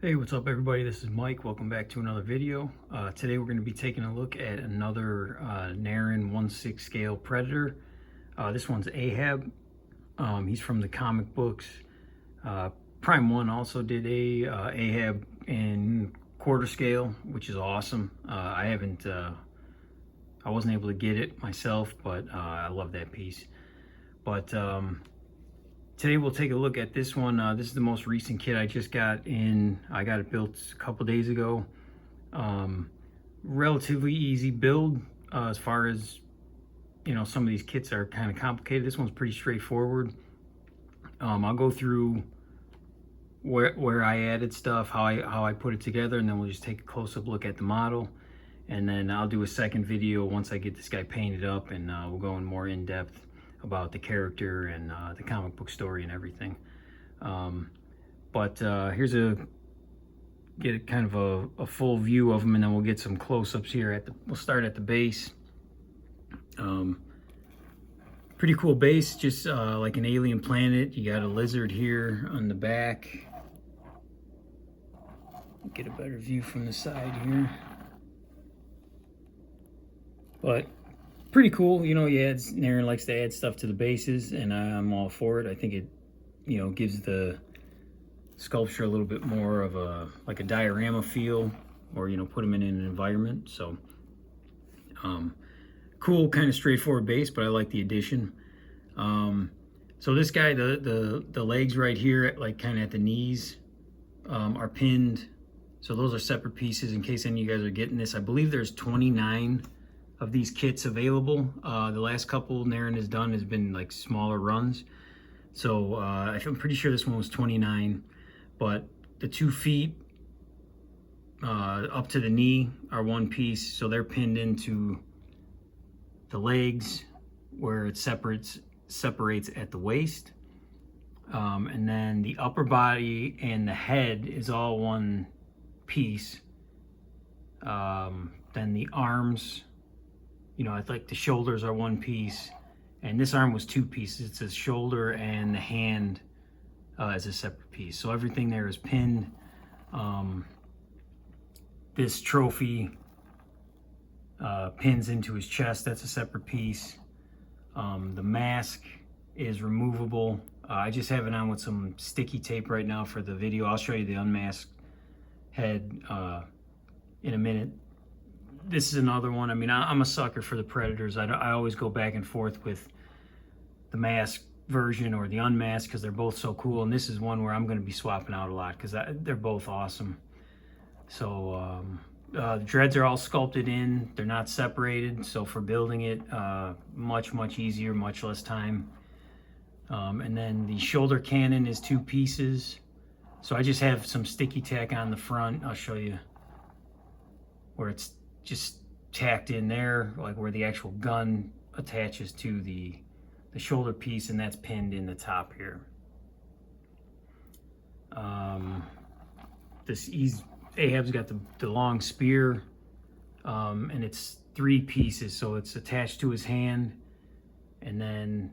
Hey, what's up everybody? This is Mike. Welcome back to another video. Today we're going to be taking a look at another Narin 1/6 scale Predator. This one's Ahab. He's from the comic books. Prime 1 also did a Ahab in quarter scale, which is awesome. I wasn't able to get it myself, but I love that piece. But today we'll take a look at this one. This is the most recent kit I just got in. I got it built a couple days ago. Relatively easy build as far as, you know, some of these kits are kind of complicated. This one's pretty straightforward. I'll go through where I added stuff, how I put it together, and then we'll just take a close-up look at the model. And then I'll do a second video once I get this guy painted up, and we'll go in more in-depth about the character and the comic book story and everything. Here's get kind of a full view of them, and then we'll get some close-ups here. We'll start at the base. Pretty cool base, just like an alien planet. You got a lizard here on the back. Get a better view from the side here. But pretty cool, you know. Narin likes to add stuff to the bases, and I'm all for it. I think it, you know, gives the sculpture a little bit more of a diorama feel, or, you know, put them in an environment. So cool, kind of straightforward base, but I like the addition. So this guy, the legs right here, like kind of at the knees, are pinned. So those are separate pieces in case any of you guys are getting this. I believe there's 29 of these kits available. The last couple Narin has done has been like smaller runs. So I'm pretty sure this one was 29, but the 2 feet up to the knee are one piece. So they're pinned into the legs where it separates at the waist. And then the upper body and the head is all one piece. Then the arms, you know, I think the shoulders are one piece, and this arm was 2 pieces. It's a shoulder and the hand as a separate piece. So everything there is pinned. This trophy pins into his chest. That's a separate piece. The mask is removable. I just have it on with some sticky tape right now for the video. I'll show you the unmasked head in a minute. This is another one. I mean, I'm a sucker for the Predators. I always go back and forth with the masked version or the unmasked because they're both so cool. And this is one where I'm going to be swapping out a lot because they're both awesome. So the dreads are all sculpted in. They're not separated. So for building it, much easier, much less time. And then the shoulder cannon is 2 pieces. So I just have some sticky tack on the front. I'll show you where it's just tacked in there, like where the actual gun attaches to the shoulder piece, and that's pinned in the top here. Ahab's got the long spear, and it's 3 pieces, so it's attached to his hand, and then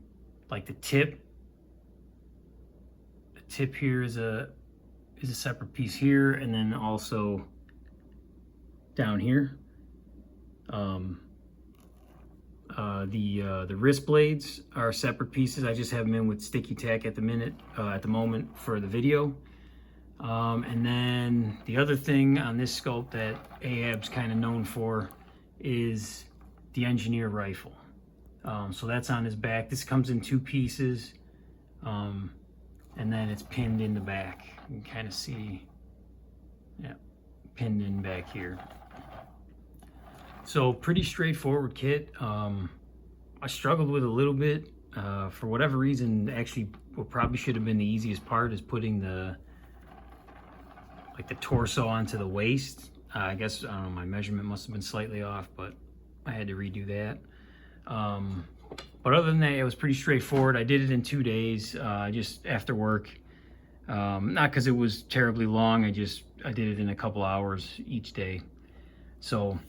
like the tip here is a separate piece here, and then also down here. The wrist blades are separate pieces. I just have them in with sticky tack at the moment for the video. And then the other thing on this sculpt that Ahab's kind of known for is the engineer rifle. So that's on his back. This comes in 2 pieces, and then it's pinned in the back. You can kind of see, yeah, pinned in back here. So pretty straightforward kit. I struggled with a little bit for whatever reason. Actually, what probably should have been the easiest part is putting the torso onto the waist. I guess, I don't know, my measurement must have been slightly off, but I had to redo that. But other than that, it was pretty straightforward. I did it in 2 days, just after work. Not because it was terribly long. I did it in a couple hours each day. So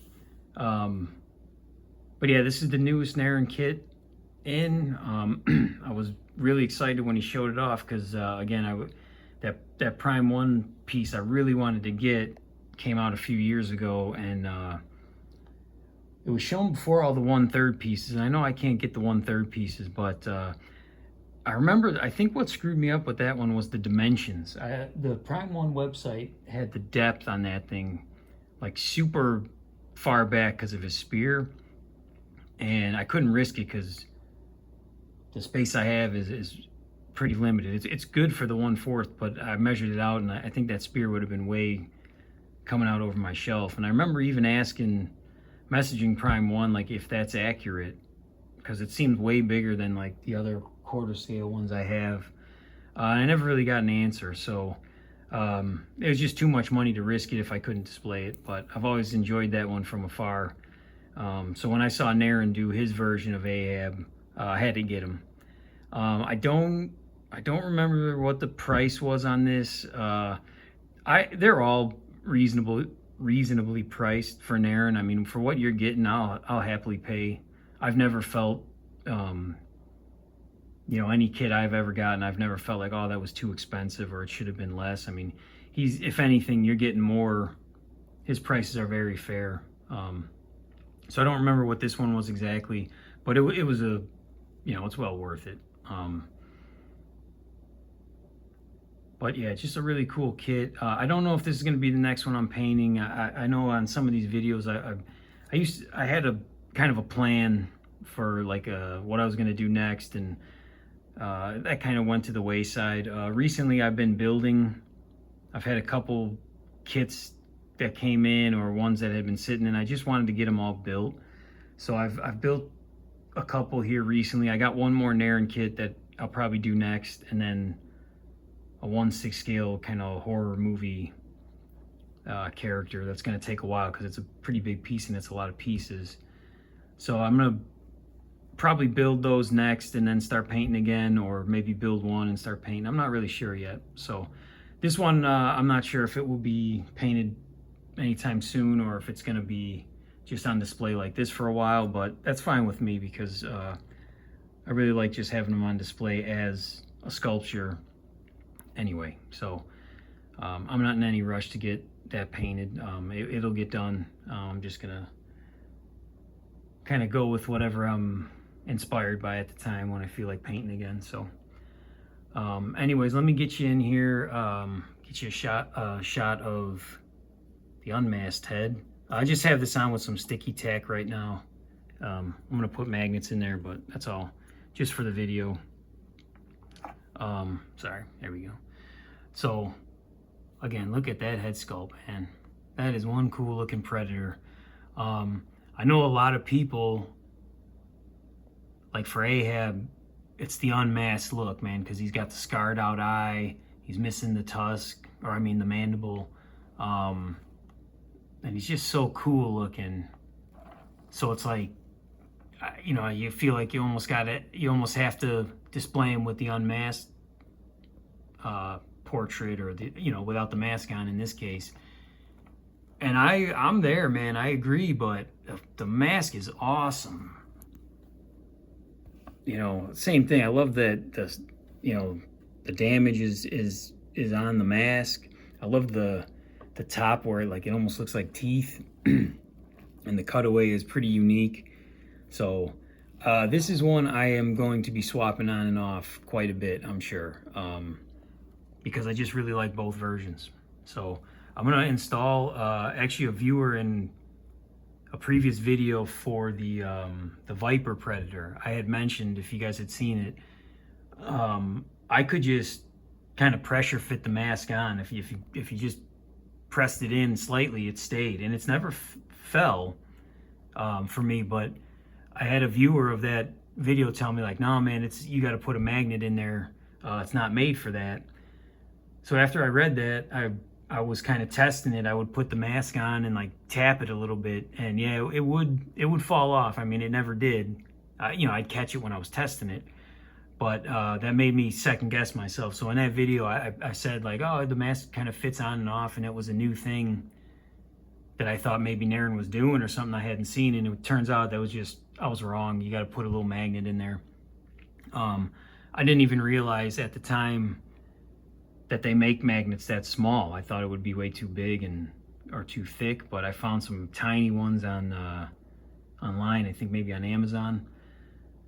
but yeah, this is the newest Narin kit in. I was really excited when he showed it off because again, that Prime 1 piece I really wanted to get came out a few years ago, and it was shown before all the 1/3 pieces. And I know I can't get the 1/3 pieces, but I remember, I think what screwed me up with that one was the dimensions. The Prime 1 website had the depth on that thing like super far back because of his spear, and I couldn't risk it because the space I have is pretty limited. It's good for the 1/4, but I measured it out, and I think that spear would have been way coming out over my shelf. And I remember even messaging Prime 1 like if that's accurate, because it seemed way bigger than like the other quarter scale ones I have. I never really got an answer, so it was just too much money to risk it if I couldn't display it. But I've always enjoyed that one from afar. So when I saw Narin do his version of Ahab, I had to get him. I don't remember what the price was on this. They're all reasonably priced for Narin. I mean, for what you're getting, I'll happily pay. I've never felt, any kit I've ever gotten, I've never felt like, oh, that was too expensive or it should have been less. I mean, if anything, you're getting more. His prices are very fair. So I don't remember what this one was exactly, but it was it's well worth it. But yeah, just a really cool kit. I don't know if this is going to be the next one I'm painting. I know on some of these videos, I had a kind of a plan for like what I was going to do next, and that kind of went to the wayside. Recently, I've been building. I've had a couple kits that came in or ones that had been sitting, and I just wanted to get them all built. So I've built a couple here recently. I got one more Narin kit that I'll probably do next, and then a 1/6 scale kind of horror movie character. That's going to take a while because it's a pretty big piece and it's a lot of pieces. So I'm going to probably build those next and then start painting again, or maybe build one and start painting. I'm not really sure yet. So this one, I'm not sure if it will be painted anytime soon or if it's going to be just on display like this for a while, but that's fine with me because I really like just having them on display as a sculpture anyway. So I'm not in any rush to get that painted. It'll get done. I'm just gonna kind of go with whatever I'm inspired by at the time when I feel like painting again. So anyways, let me get you in here, get you a shot of the unmasked head. I just have this on with some sticky tack right now. I'm gonna put magnets in there, but that's all just for the video. Sorry, there we go. So again, look at that head sculpt, man. That is one cool looking Predator. I know a lot of people, like for Ahab, it's the unmasked look, man, because he's got the scarred out eye, he's missing the tusk, or I mean the mandible, and he's just so cool looking. So it's like, you feel like you almost have to display him with the unmasked portrait, or without the mask on in this case. And I'm there, man. I agree, but the mask is awesome. Same thing. I love that the damage is on the mask. I love the top where it almost looks like teeth, and the cutaway is pretty unique. So this is one I am going to be swapping on and off quite a bit, I'm sure, because I just really like both versions. So I'm gonna install actually a viewer in a previous video for the Viper Predator. I had mentioned, if you guys had seen it, I could just kind of pressure fit the mask on. If you just pressed it in slightly, it stayed, and it's never fell for me. But I had a viewer of that video tell me like, "No, man, you got to put a magnet in there. It's not made for that." So after I read that, I was kind of testing it. I would put the mask on and tap it a little bit, and yeah, it would fall off. I mean, it never did. I'd catch it when I was testing it, but that made me second guess myself. So in that video, I said oh, the mask kind of fits on and off, and it was a new thing that I thought maybe Narin was doing or something I hadn't seen, and it turns out that was just, I was wrong. You got to put a little magnet in there. I didn't even realize at the time that they make magnets that small. I thought it would be way too big or too thick, but I found some tiny ones on online, I think maybe on Amazon.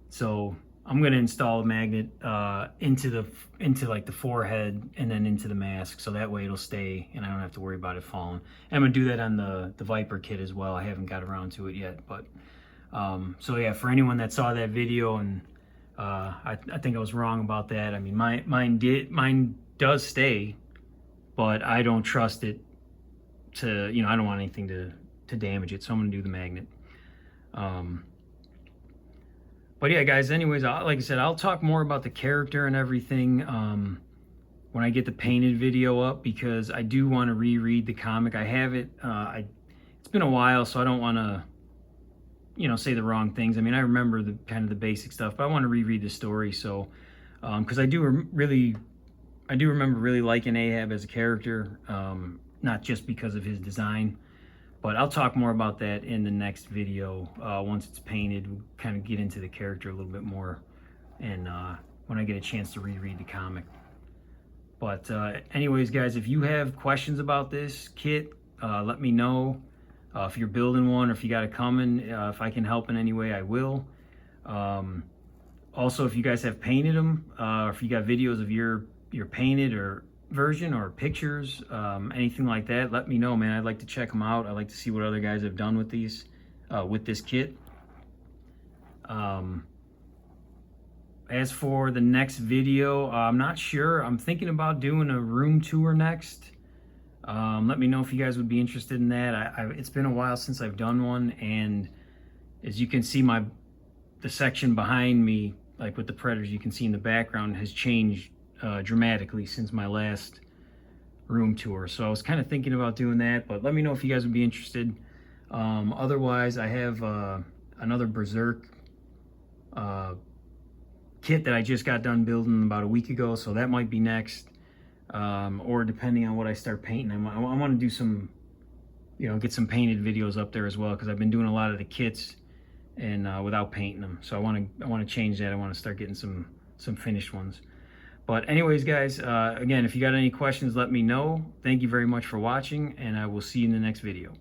So I'm gonna install a magnet into like the forehead and then into the mask, so that way it'll stay and I don't have to worry about it falling. I'm gonna do that on the Viper kit as well. I haven't got around to it yet, but so yeah, for anyone that saw that video and I think I was wrong about that. I mean, mine does stay, but I don't trust it to, you know, I don't want anything to damage it, so I'm gonna do the magnet. But yeah, guys, anyways, like I said, I'll talk more about the character and everything when I get the painted video up, because I do want to reread the comic. I have it. It's been a while, so I don't want to, you know, say the wrong things. I mean, I remember the kind of the basic stuff, but I want to reread the story. So, because I do remember really liking Ahab as a character, not just because of his design. But I'll talk more about that in the next video. Once it's painted, we'll kind of get into the character a little bit more, and when I get a chance to reread the comic. But anyways, guys, if you have questions about this kit, let me know. If you're building one or if you got it coming, if I can help in any way, I will. Also, if you guys have painted them, or if you got videos of your painted or version or pictures, anything like that, let me know, man. I'd like to check them out. I'd like to see what other guys have done with these, with this kit. As for the next video, I'm not sure. I'm thinking about doing a room tour next. Let me know if you guys would be interested in that. It's been a while since I've done one, and as you can see, the section behind me, like with the Predators, you can see in the background, has changed dramatically since my last room tour. So I was kind of thinking about doing that, but let me know if you guys would be interested. Otherwise, I have another Berserk kit that I just got done building about a week ago, so that might be next. Or depending on what I start painting, I want to do some, you know, get some painted videos up there as well, because I've been doing a lot of the kits and without painting them. So I want to change that. I want to start getting some finished ones. But anyways, guys, again, if you got any questions, let me know. Thank you very much for watching, and I will see you in the next video.